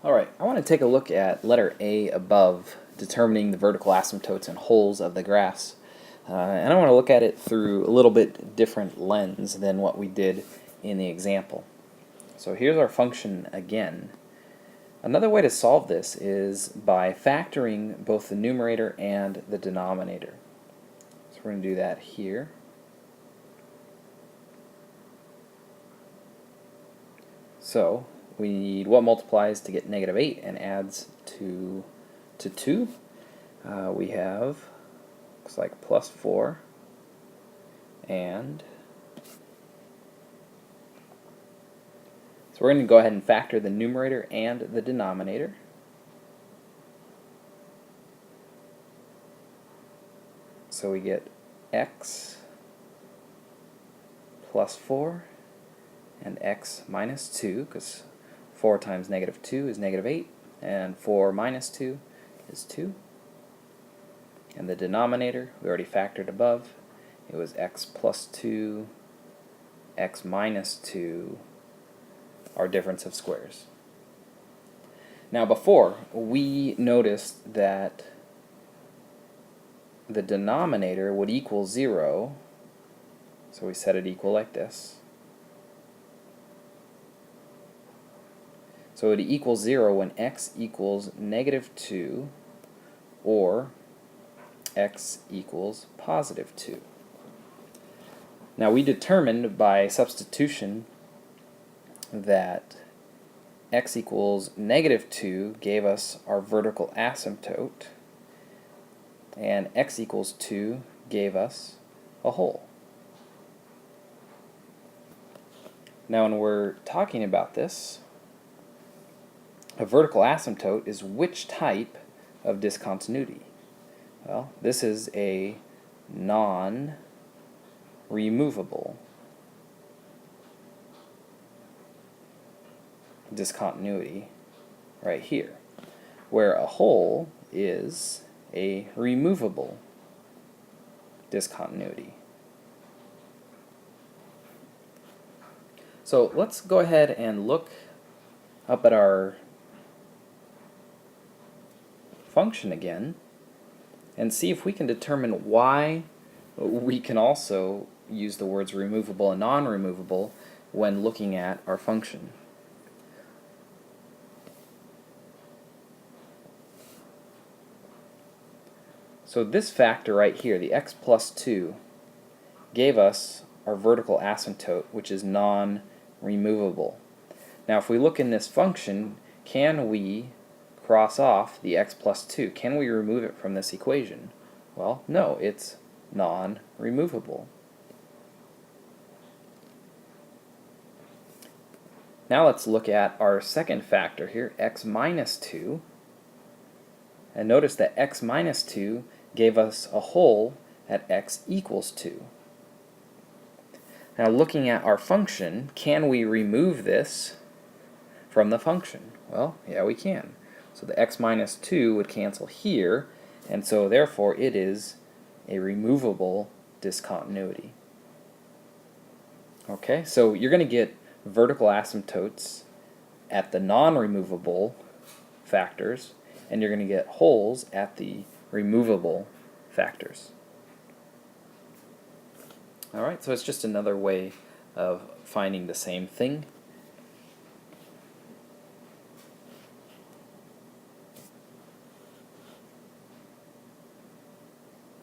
Alright, I want to take a look at letter A above, determining the vertical asymptotes and holes of the graphs. And I want to look at it through a little bit different lens than what we did in the example. So here's our function again. Another way to solve this is by factoring both the numerator and the denominator. So we're going to do that here. So we need what multiplies to get negative 8 and adds to 2. We have, looks like plus 4, and so we're going to go ahead and factor the numerator and the denominator. So we get x plus 4 and x minus 2, because 4 times negative 2 is negative 8, and 4 minus 2 is 2. And the denominator, we already factored above, it was x plus 2, x minus 2, our difference of squares. Now before, we noticed that the denominator would equal 0, so we set it equal like this. So it equals 0 when x equals negative 2 or x equals positive 2. Now we determined by substitution that x equals negative 2 gave us our vertical asymptote, and x equals 2 gave us a hole. Now when we're talking about this, a vertical asymptote is which type of discontinuity? Well, this is a non-removable discontinuity right here, where a hole is a removable discontinuity. So let's go ahead and look up at our function again and see if we can determine why we can also use the words removable and non-removable when looking at our function. So this factor right here, the x plus 2, gave us our vertical asymptote, which is non-removable. Now if we look in this function, can we cross off the x plus 2? Can we remove it from this equation? Well, no, it's non-removable. Now let's look at our second factor here, x minus 2. And notice that x minus 2 gave us a hole at x equals 2. Now looking at our function, can we remove this from the function? Well, yeah, we can. So the x minus 2 would cancel here, and so therefore it is a removable discontinuity. Okay, so you're going to get vertical asymptotes at the non-removable factors, and you're going to get holes at the removable factors. Alright, so it's just another way of finding the same thing.